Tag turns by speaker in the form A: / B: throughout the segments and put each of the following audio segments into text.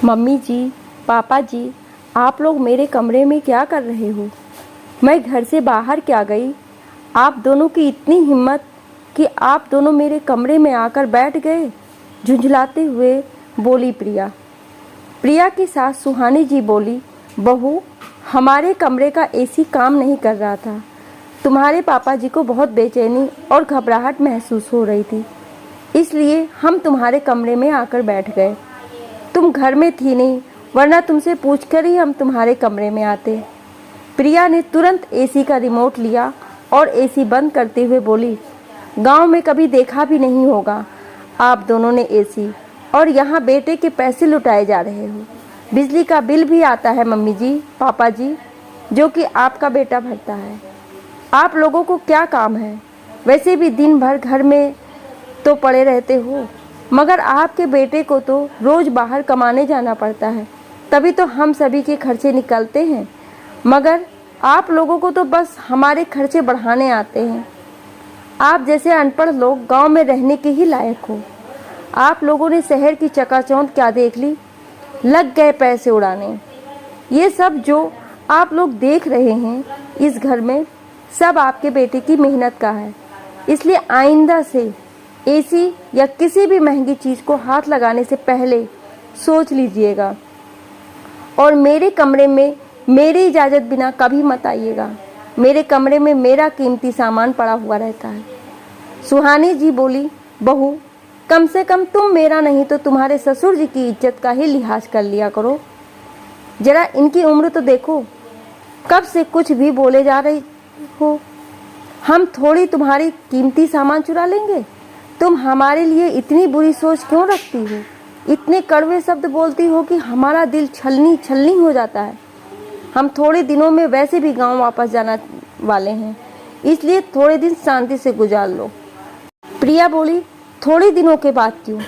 A: Mummy जी, पापा जी, आप लोग मेरे कमरे में क्या कर रहे हो? मैं घर से बाहर क्या गई, आप दोनों की इतनी हिम्मत कि आप दोनों मेरे कमरे में आकर बैठ गए। झुंझलाते हुए बोली प्रिया। प्रिया की सास सुहानी जी बोली, बहू, हमारे कमरे का एसी काम नहीं कर रहा था। तुम्हारे पापा जी को बहुत बेचैनी और घबराहट महसूस हो रही थी, इसलिए हम तुम्हारे कमरे में आकर बैठ गए। तुम घर में थी नहीं, वरना तुमसे पूछकर ही हम तुम्हारे कमरे में आते। प्रिया ने तुरंत एसी का रिमोट लिया और एसी बंद करते हुए बोली, गांव में कभी देखा भी नहीं होगा आप दोनों ने एसी, और यहाँ बेटे के पैसे लुटाए जा रहे हो। बिजली का बिल भी आता है मम्मी जी, पापा जी, जो कि आपका बेटा भरता है। आप लोगों को क्या काम है? वैसे भी दिन भर घर में तो पड़े रहते हो, मगर आपके बेटे को तो रोज बाहर कमाने जाना पड़ता है, तभी तो हम सभी के खर्चे निकलते हैं। मगर आप लोगों को तो बस हमारे खर्चे बढ़ाने आते हैं। आप जैसे अनपढ़ लोग गांव में रहने के ही लायक हो। आप लोगों ने शहर की चकाचौंध क्या देख ली, लग गए पैसे उड़ाने। ये सब जो आप लोग देख रहे हैं इस घर में, सब आपके बेटे की मेहनत का है। इसलिए आइंदा से एसी या किसी भी महंगी चीज़ को हाथ लगाने से पहले सोच लीजिएगा, और मेरे कमरे में मेरी इजाज़त बिना कभी मत आइएगा। मेरे कमरे में मेरा कीमती सामान पड़ा हुआ रहता है। सुहानी जी बोली, बहू, कम से कम तुम मेरा नहीं तो तुम्हारे ससुर जी की इज्जत का ही लिहाज कर लिया करो। जरा इनकी उम्र तो देखो, कब से कुछ भी बोले जा रही हो। हम थोड़ी तुम्हारी कीमती सामान चुरा लेंगे। तुम हमारे लिए इतनी बुरी सोच क्यों रखती हो? इतने कड़वे शब्द बोलती हो कि हमारा दिल छलनी छलनी हो जाता है। हम थोड़े दिनों में वैसे भी गांव वापस जाना वाले हैं, इसलिए थोड़े दिन शांति से गुजार लो। प्रिया बोली, थोड़े दिनों के बाद क्यों?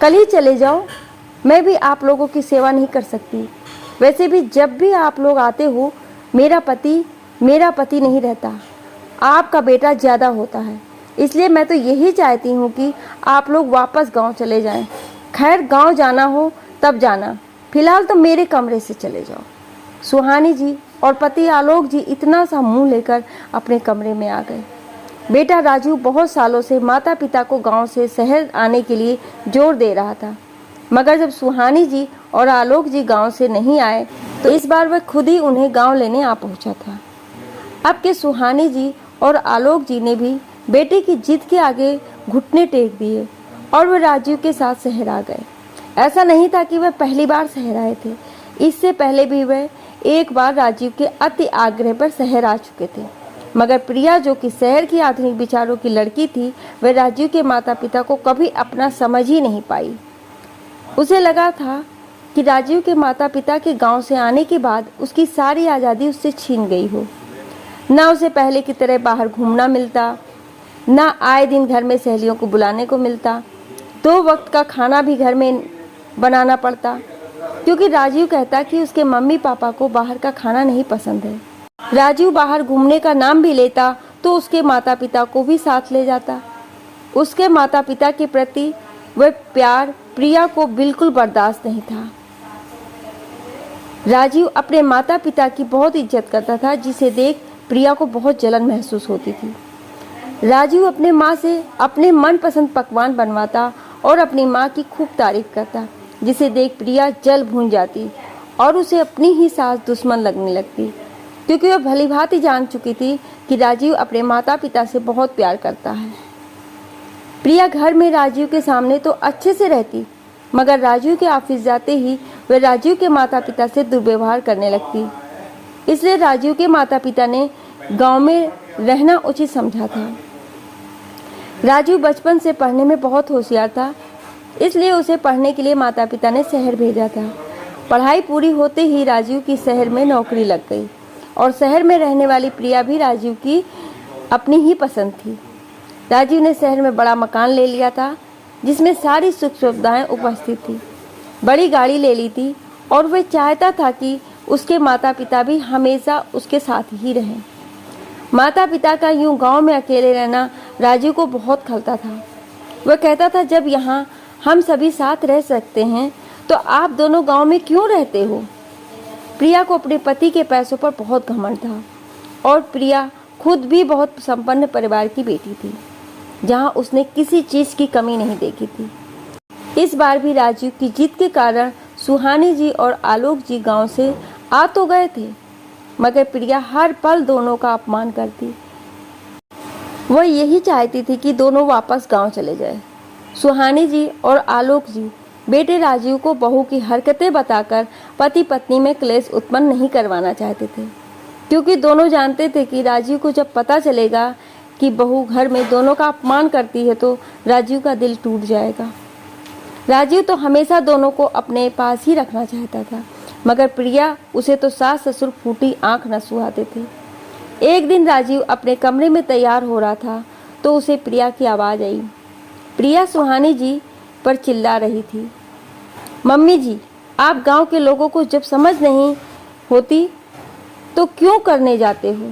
A: कल ही चले जाओ। मैं भी आप लोगों की सेवा नहीं कर सकती। वैसे भी जब भी आप लोग आते हो, मेरा पति नहीं रहता, आपका बेटा ज़्यादा होता है। इसलिए मैं तो यही चाहती हूँ कि आप लोग वापस गांव चले जाएं। खैर, गांव जाना हो तब जाना, फिलहाल तो मेरे कमरे से चले जाओ। सुहानी जी और पति आलोक जी इतना सा मुंह लेकर अपने कमरे में आ गए। बेटा राजू बहुत सालों से माता पिता को गांव से शहर आने के लिए जोर दे रहा था, मगर जब सुहानी जी और आलोक जी गांव से नहीं आए तो इस बार वह खुद ही उन्हें गांव लेने आ पहुंचा था। अब के सुहानी जी और आलोक जी ने भी बेटे की जिद के आगे घुटने टेक दिए और वह राजीव के साथ शहर आ गए। ऐसा नहीं था कि वह पहली बार शहर आए थे, इससे पहले भी वह एक बार राजीव के अति आग्रह पर शहर आ चुके थे। मगर प्रिया, जो कि शहर की आधुनिक विचारों की लड़की थी, वह राजीव के माता पिता को कभी अपना समझ ही नहीं पाई। उसे लगा था कि राजीव के माता पिता के गांव से आने के बाद उसकी सारी आज़ादी उससे छीन गई हो। ना उसे पहले की तरह बाहर घूमना मिलता, ना आए दिन घर में सहेलियों को बुलाने को मिलता। 2 वक्त का खाना भी घर में बनाना पड़ता, क्योंकि राजीव कहता कि उसके मम्मी पापा को बाहर का खाना नहीं पसंद है। राजीव बाहर घूमने का नाम भी लेता तो उसके माता पिता को भी साथ ले जाता। उसके माता पिता के प्रति वह प्यार प्रिया को बिल्कुल बर्दाश्त नहीं था। राजीव अपने माता पिता की बहुत इज्जत करता था, जिसे देख प्रिया को बहुत जलन महसूस होती थी। राजीव अपने माँ से अपने मनपसंद पकवान बनवाता और अपनी माँ की खूब तारीफ करता, जिसे देख प्रिया जल भून जाती और उसे अपनी ही सास दुश्मन लगने लगती, क्योंकि वह भली भांति जान चुकी थी कि राजीव अपने माता पिता से बहुत प्यार करता है। प्रिया घर में राजीव के सामने तो अच्छे से रहती, मगर राजीव के ऑफिस जाते ही वह राजीव के माता पिता से दुर्व्यवहार करने लगती। इसलिए राजीव के माता पिता ने गांव में रहना उचित समझा था। राजीव बचपन से पढ़ने में बहुत होशियार था, इसलिए उसे पढ़ने के लिए माता पिता ने शहर भेजा था। पढ़ाई पूरी होते ही राजीव की शहर में नौकरी लग गई, और शहर में रहने वाली प्रिया भी राजीव की अपनी ही पसंद थी। राजीव ने शहर में बड़ा मकान ले लिया था, जिसमें सारी सुख सुविधाएं उपस्थित थी। बड़ी गाड़ी ले ली थी, और वह चाहता था कि उसके माता पिता भी हमेशा उसके साथ ही रहें। माता पिता का यूं गांव में अकेले रहना राजीव को बहुत खलता था। वह कहता था, जब यहाँ हम सभी साथ रह सकते हैं तो आप दोनों गांव में क्यों रहते हो? प्रिया को अपने पति के पैसों पर बहुत घमंड था और प्रिया खुद भी बहुत संपन्न परिवार की बेटी थी, जहां उसने किसी चीज़ की कमी नहीं देखी थी। इस बार भी राजीव की जिद के कारण सुहानी जी और आलोक जी गांव से आ तो गए थे, मगर प्रिया हर पल दोनों का अपमान करती। वह यही चाहती थी कि दोनों वापस गांव चले जाए। सुहानी जी और आलोक जी बेटे राजीव को बहू की हरकतें बताकर पति पत्नी में क्लेश उत्पन्न नहीं करवाना चाहते थे, क्योंकि दोनों जानते थे कि राजीव को जब पता चलेगा कि बहू घर में दोनों का अपमान करती है तो राजीव का दिल टूट जाएगा। राजीव तो हमेशा दोनों को अपने पास ही रखना चाहता था, मगर प्रिया उसे तो सास ससुर फूटी आंख न सुहाते थे। एक दिन राजीव अपने कमरे में तैयार हो रहा था तो उसे प्रिया की आवाज़ आई। प्रिया सुहानी जी पर चिल्ला रही थी, मम्मी जी, आप गांव के लोगों को जब समझ नहीं होती तो क्यों करने जाते हो?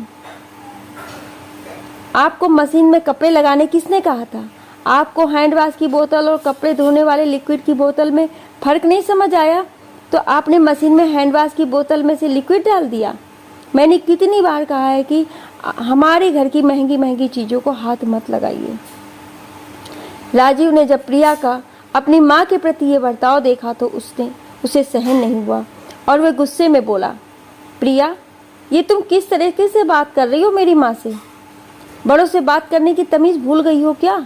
A: आपको मशीन में कपड़े लगाने किसने कहा था? आपको हैंड वॉश की बोतल और कपड़े धोने वाले लिक्विड की बोतल में फ़र्क नहीं समझ आया तो आपने मशीन में हैंड वॉश की बोतल में से लिक्विड डाल दिया। मैंने कितनी बार कहा है कि हमारे घर की महंगी महंगी चीज़ों को हाथ मत लगाइए। राजीव ने जब प्रिया का अपनी माँ के प्रति ये बर्ताव देखा तो उसे सहन नहीं हुआ और वह गुस्से में बोला, प्रिया, ये तुम किस तरीके से बात कर रही हो मेरी माँ से? बड़ों से बात करने की तमीज़ भूल गई हो क्या?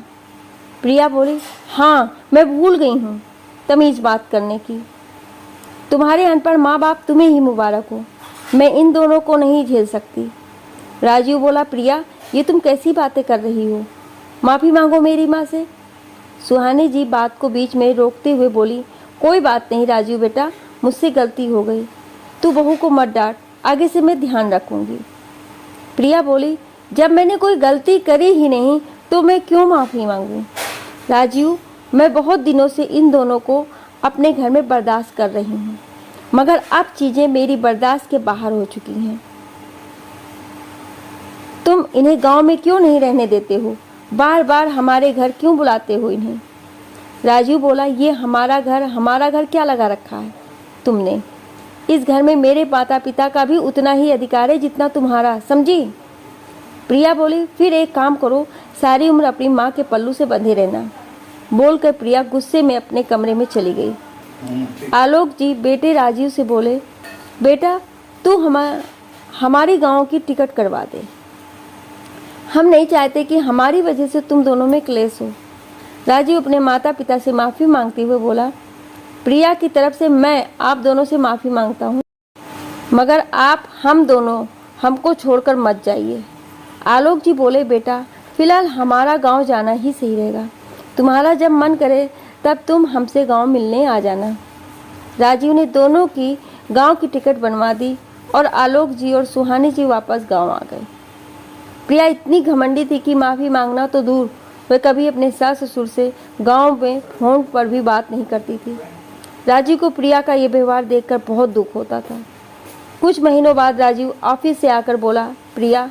A: प्रिया बोली, हाँ, मैं भूल गई हूँ तमीज़ बात करने की। तुम्हारे अनपढ़ माँ बाप तुम्हें ही मुबारक हो, मैं इन दोनों को नहीं झेल सकती। राजीव बोला, प्रिया, ये तुम कैसी बातें कर रही हो? माफ़ी मांगो मेरी माँ से। सुहानी जी बात को बीच में रोकते हुए बोली, कोई बात नहीं राजीव बेटा, मुझसे गलती हो गई, तू बहू को मत डांट, आगे से मैं ध्यान रखूंगी। प्रिया बोली, जब मैंने कोई गलती करी ही नहीं तो मैं क्यों माफ़ी मांगूं? राजीव, मैं बहुत दिनों से इन दोनों को अपने घर में बर्दाश्त कर रही हूँ, मगर अब चीज़ें मेरी बर्दाश्त के बाहर हो चुकी हैं। तुम इन्हें गांव में क्यों नहीं रहने देते हो? बार बार हमारे घर क्यों बुलाते हो इन्हें? राजीव बोला, ये हमारा घर क्या लगा रखा है तुमने? इस घर में मेरे माता पिता का भी उतना ही अधिकार है जितना तुम्हारा, समझी? प्रिया बोली, फिर एक काम करो, सारी उम्र अपनी माँ के पल्लू से बंधे रहना। बोलकर प्रिया गुस्से में अपने कमरे में चली गई। आलोक जी बेटे राजीव से बोले, बेटा, तू हमारी गांव की टिकट करवा दे, हम नहीं चाहते कि हमारी वजह से तुम दोनों में क्लेश हो। राजीव अपने माता पिता से माफ़ी मांगते हुए बोला, प्रिया की तरफ से मैं आप दोनों से माफ़ी मांगता हूँ, मगर आप हम दोनों हमको छोड़कर मत जाइए। आलोक जी बोले, बेटा, फिलहाल हमारा गांव जाना ही सही रहेगा, तुम्हारा जब मन करे तब तुम हमसे गांव मिलने आ जाना। राजीव ने दोनों की गांव की टिकट बनवा दी और आलोक जी और सुहानी जी वापस गांव आ गए। प्रिया इतनी घमंडी थी कि माफ़ी मांगना तो दूर, वह कभी अपने सास ससुर से गांव में फोन पर भी बात नहीं करती थी। राजीव को प्रिया का ये व्यवहार देखकर बहुत दुख होता था। कुछ महीनों बाद राजीव ऑफिस से आकर बोला, प्रिया,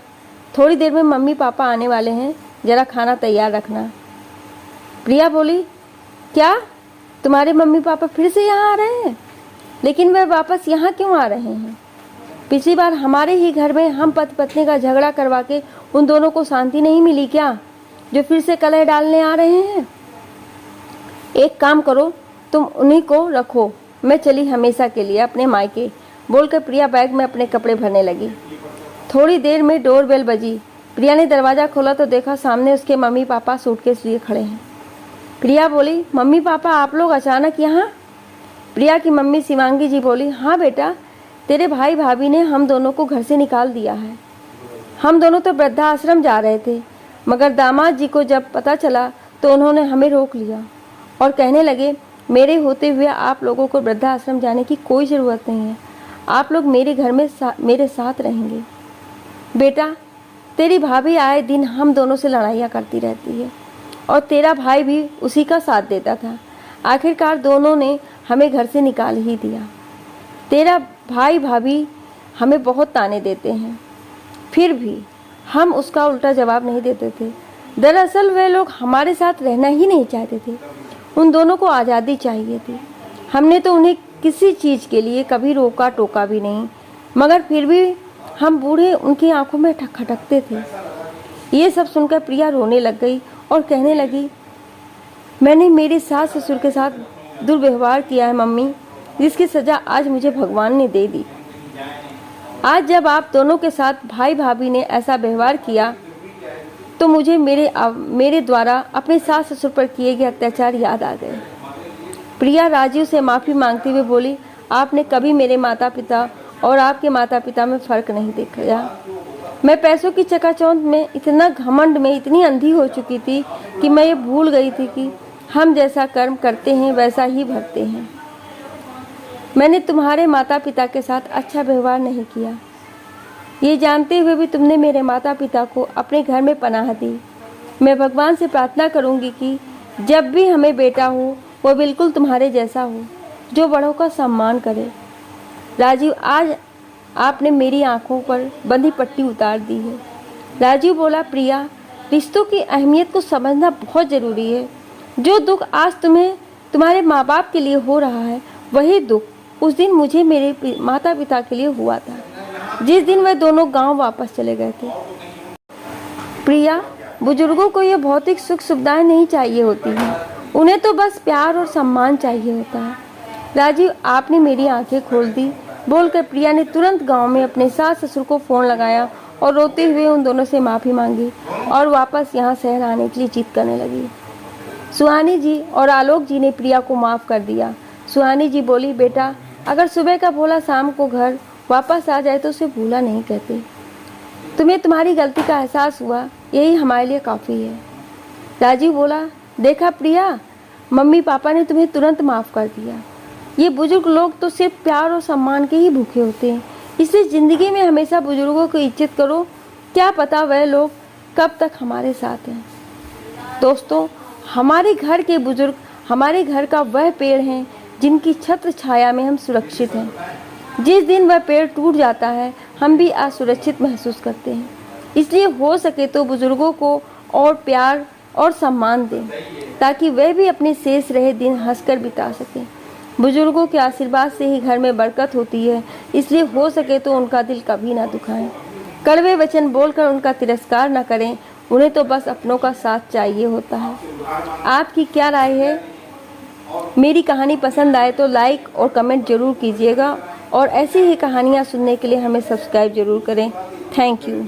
A: थोड़ी देर में मम्मी पापा आने वाले हैं, ज़रा खाना तैयार रखना। प्रिया बोली, क्या तुम्हारे मम्मी पापा फिर से यहाँ आ रहे हैं? लेकिन वे वापस यहाँ क्यों आ रहे हैं? पिछली बार हमारे ही घर में हम पति पत्नी का झगड़ा करवा के उन दोनों को शांति नहीं मिली क्या, जो फिर से कलह डालने आ रहे हैं? एक काम करो, तुम उन्हीं को रखो, मैं चली हमेशा के लिए अपने मायके। बोलकर प्रिया बैग में अपने कपड़े भरने लगी। थोड़ी देर में डोरबेल बजी। प्रिया ने दरवाज़ा खोला तो देखा सामने उसके मम्मी पापा सूटकेस लिए खड़े हैं। प्रिया बोली, मम्मी पापा आप लोग अचानक यहाँ? प्रिया की मम्मी शिवांगी जी बोली, हाँ बेटा, तेरे भाई भाभी ने हम दोनों को घर से निकाल दिया है। हम दोनों तो वृद्धाश्रम जा रहे थे, मगर दामाद जी को जब पता चला तो उन्होंने हमें रोक लिया और कहने लगे, मेरे होते हुए आप लोगों को वृद्धाश्रम जाने की कोई ज़रूरत नहीं है, आप लोग मेरे घर में मेरे साथ रहेंगे। बेटा, तेरी भाभी आए दिन हम दोनों से लड़ाइयाँ करती रहती है और तेरा भाई भी उसी का साथ देता था। आखिरकार दोनों ने हमें घर से निकाल ही दिया। तेरा भाई भाभी हमें बहुत ताने देते हैं, फिर भी हम उसका उल्टा जवाब नहीं देते थे। दरअसल वे लोग हमारे साथ रहना ही नहीं चाहते थे, उन दोनों को आज़ादी चाहिए थी। हमने तो उन्हें किसी चीज़ के लिए कभी रोका टोका भी नहीं, मगर फिर भी हम बूढ़े उनकी आंखों में खटकते थे। ये सब सुनकर प्रिया रोने लग गई और कहने लगी, मैंने मेरे सास ससुर के साथ दुर्व्यवहार किया है मम्मी, जिसकी सज़ा आज मुझे भगवान ने दे दी। आज जब आप दोनों के साथ भाई भाभी ने ऐसा व्यवहार किया तो मुझे मेरे द्वारा अपने सास ससुर पर किए गए अत्याचार याद आ गए। प्रिया राजीव से माफ़ी मांगते हुए बोली, आपने कभी मेरे माता पिता और आपके माता पिता में फ़र्क नहीं देखा। मैं पैसों की चकाचौंध में, इतना घमंड में इतनी अंधी हो चुकी थी कि मैं ये भूल गई थी कि हम जैसा कर्म करते हैं वैसा ही भरते हैं। मैंने तुम्हारे माता पिता के साथ अच्छा व्यवहार नहीं किया। ये जानते हुए भी तुमने मेरे माता पिता को अपने घर में पनाह दी। मैं भगवान से प्रार्थना करूंगी कि जब भी हमें बेटा हो वो बिल्कुल तुम्हारे जैसा हो, जो बड़ों का सम्मान करे। राजीव, आज आपने मेरी आंखों पर बंधी पट्टी उतार दी है। राजीव बोला, प्रिया, रिश्तों की अहमियत को समझना बहुत ज़रूरी है। जो दुख आज तुम्हें तुम्हारे माँ बाप के लिए हो रहा है, वही दुख उस दिन मुझे मेरे माता पिता के लिए हुआ था, जिस दिन वे दोनों गांव वापस चले गए थे। प्रिया, बुजुर्गों को ये भौतिक सुख सुविधाएं नहीं चाहिए होती हैं, उन्हें तो बस प्यार और सम्मान चाहिए होता है। राजीव, आपने मेरी आंखें खोल दी, बोलकर प्रिया ने तुरंत गांव में अपने सास ससुर को फ़ोन लगाया और रोते हुए उन दोनों से माफ़ी मांगी और वापस यहाँ शहर आने के लिए जिद करने लगी। सुहानी जी और आलोक जी ने प्रिया को माफ़ कर दिया। सुहानी जी बोली, बेटा, अगर सुबह का भोला शाम को घर वापस आ जाए तो उसे भूला नहीं कहते। तुम्हें तुम्हारी गलती का एहसास हुआ, यही हमारे लिए काफ़ी है। राजीव बोला, देखा प्रिया, मम्मी पापा ने तुम्हें तुरंत माफ़ कर दिया। ये बुजुर्ग लोग तो सिर्फ प्यार और सम्मान के ही भूखे होते हैं, इसलिए ज़िंदगी में हमेशा बुजुर्गों की इज्जत करो। क्या पता वह लोग कब तक हमारे साथ हैं। दोस्तों, हमारे घर के बुजुर्ग हमारे घर का वह पेड़ हैं जिनकी छत्र छाया में हम सुरक्षित हैं। जिस दिन वह पेड़ टूट जाता है, हम भी असुरक्षित महसूस करते हैं। इसलिए हो सके तो बुजुर्गों को और प्यार और सम्मान दें, ताकि वे भी अपने शेष रहे दिन हंसकर बिता सकें। बुजुर्गों के आशीर्वाद से ही घर में बरकत होती है, इसलिए हो सके तो उनका दिल कभी ना दुखाएं। कड़वे वचन बोलकर उनका तिरस्कार न करें, उन्हें तो बस अपनों का साथ चाहिए होता है। आपकी क्या राय है? मेरी कहानी पसंद आए तो लाइक और कमेंट जरूर कीजिएगा और ऐसी ही कहानियाँ सुनने के लिए हमें सब्सक्राइब जरूर करें। Thank you.